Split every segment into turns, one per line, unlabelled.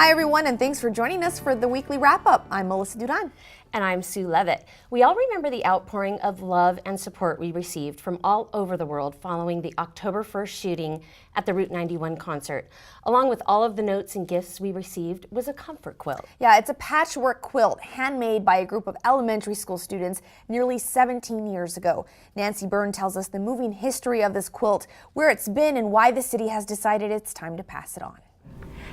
Hi everyone, and thanks for joining us for the weekly wrap-up. I'm Melissa Duran.
And I'm Sue Levitt. We all remember the outpouring of love and support we received from all over the world following the October 1st shooting at the Route 91 concert. Along with all of the notes and gifts we received was a comfort quilt.
Yeah, it's a patchwork quilt handmade by a group of elementary school students nearly 17 years ago. Nancy Byrne tells us the moving history of this quilt, where it's been, and why the city has decided it's time to pass it on.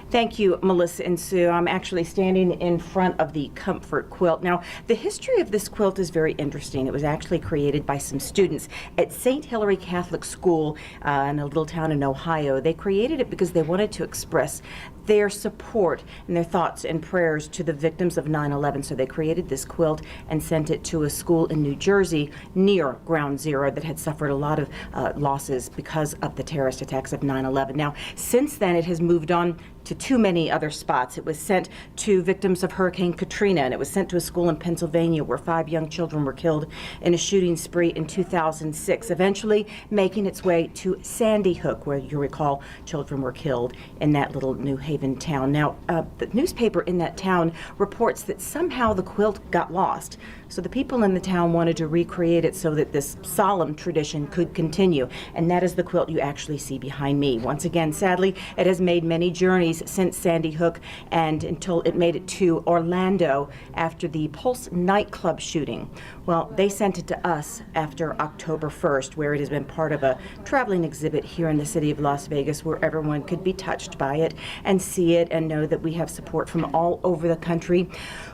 Thank you, Melissa and Sue. I'm actually standing in front of the comfort quilt. Now, the history of this quilt is very interesting. It was actually created by some students at St. Hilary Catholic School in a little town in Ohio. They created it because they wanted to express their support and their thoughts and prayers to the victims of 9/11. So they created this quilt and sent it to a school in New Jersey near Ground Zero that had suffered a lot of losses because of the terrorist attacks of 9/11. Now, since then, it has moved on to too many other spots. It was sent to victims of Hurricane Katrina, and it was sent to a school in Pennsylvania where 5 young children were killed in a shooting spree in 2006, eventually making its way to Sandy Hook, where you recall children were killed in that little New Haven town. Now, the newspaper in that town reports that somehow the quilt got lost. So the people in the town wanted to recreate it so that this solemn tradition could continue. And that is the quilt you actually see behind me. Once again, sadly, it has made many journeys since Sandy Hook and until it made it to Orlando after the Pulse nightclub shooting. Well, they sent it to us after October 1st, where it has been part of a traveling exhibit here in the city of Las Vegas, where everyone could be touched by it and see it and know that we have support from all over the country.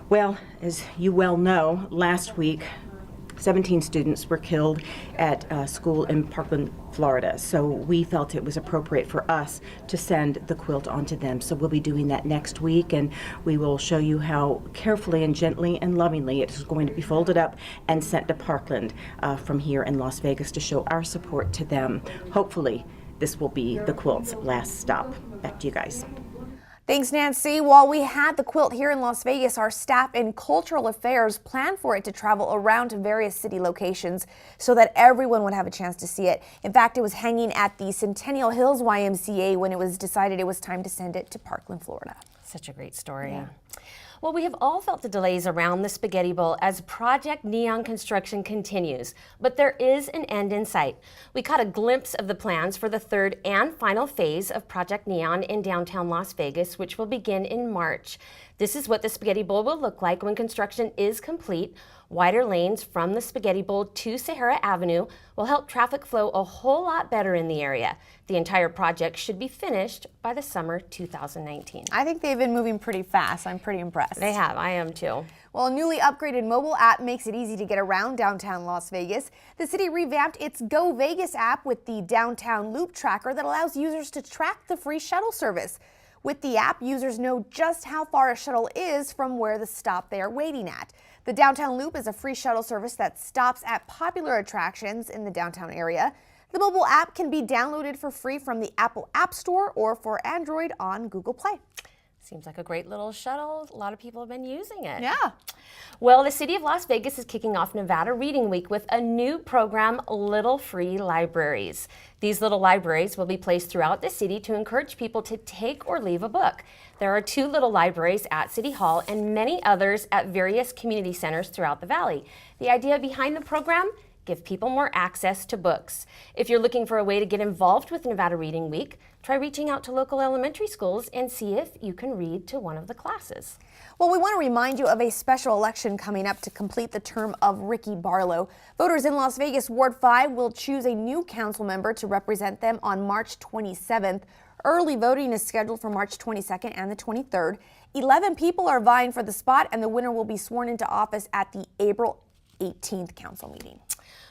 Well, as you well know, last week, 17 students were killed at a school in Parkland, Florida. So we felt it was appropriate for us to send the quilt onto them. So we'll be doing that next week, and we will show you how carefully and gently and lovingly it is going to be folded up and sent to Parkland from here in Las Vegas to show our support to them. Hopefully, this will be the quilt's last stop. Back to you guys.
Thanks, Nancy. While we had the quilt here in Las Vegas, our staff in Cultural Affairs planned for it to travel around to various city locations so that everyone would have a chance to see it. In fact, it was hanging at the Centennial Hills YMCA when it was decided it was time to send it to Parkland, Florida.
Such a great story.
Yeah.
Well, we have all felt the delays around the Spaghetti Bowl as Project Neon construction continues, but there is an end in sight. We caught a glimpse of the plans for the third and final phase of Project Neon in downtown Las Vegas, which will begin in March. This is what the Spaghetti Bowl will look like when construction is complete. Wider lanes from the Spaghetti Bowl to Sahara Avenue will help traffic flow a whole lot better in the area. The entire project should be finished by the summer 2019.
I think they've been moving pretty fast. I'm pretty impressed.
They have. I am too.
Well, a newly upgraded mobile app makes it easy to get around downtown Las Vegas. The city revamped its Go Vegas app with the Downtown Loop Tracker that allows users to track the free shuttle service. With the app, users know just how far a shuttle is from where the stop they are waiting at. The Downtown Loop is a free shuttle service that stops at popular attractions in the downtown area. The mobile app can be downloaded for free from the Apple App Store or for Android on Google Play.
Seems like a great little shuttle. A lot of people have been using it.
Yeah.
Well, the city of Las Vegas is kicking off Nevada Reading Week with a new program, Little Free Libraries. These little libraries will be placed throughout the city to encourage people to take or leave a book. There are 2 little libraries at City Hall and many others at various community centers throughout the valley. The idea behind the program? Give people more access to books. If you're looking for a way to get involved with Nevada Reading Week, try reaching out to local elementary schools and see if you can read to one of the classes.
Well, we want to remind you of a special election coming up to complete the term of Ricky Barlow. Voters in Las Vegas Ward 5 will choose a new council member to represent them on March 27th. Early voting is scheduled for March 22nd and the 23rd. 11 people are vying for the spot, and the winner will be sworn into office at the April 18th council meeting.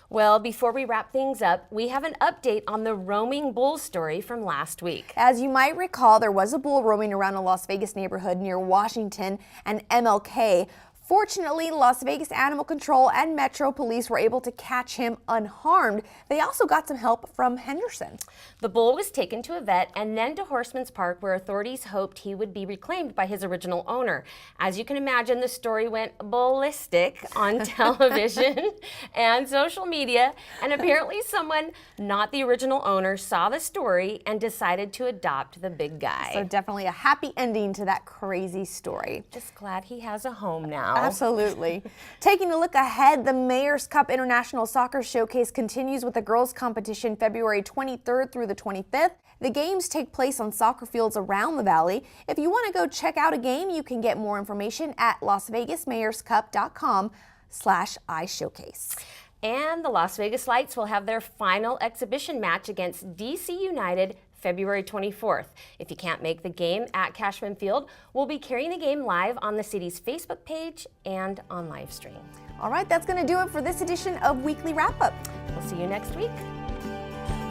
Well, before we wrap things up, we have an update on the roaming bull story from last week.
As you might recall, there was a bull roaming around a Las Vegas neighborhood near Washington and MLK. Fortunately, Las Vegas Animal Control and Metro Police were able to catch him unharmed. They also got some help from Henderson.
The bull was taken to a vet and then to Horseman's Park, where authorities hoped he would be reclaimed by his original owner. As you can imagine, the story went ballistic on television and social media, and apparently someone, not the original owner, saw the story and decided to adopt the big guy.
So definitely a happy ending to that crazy story.
Just glad he has a home now.
Absolutely. Taking a look ahead, the Mayor's Cup International Soccer Showcase continues with the girls' competition February 23rd through the 25th. The games take place on soccer fields around the valley. If you want to go check out a game, you can get more information at LasVegasMayorsCup.com/iShowcase.
And the Las Vegas Lights will have their final exhibition match against DC United February 24th. If you can't make the game at Cashman Field, we'll be carrying the game live on the city's Facebook page and on live stream.
All right, that's going to do it for this edition of Weekly Wrap-Up.
We'll see you next week.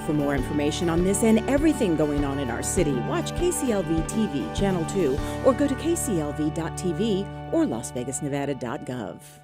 For more information on this and everything going on in our city, watch KCLV TV Channel 2 or go to kclv.tv or lasvegasnevada.gov.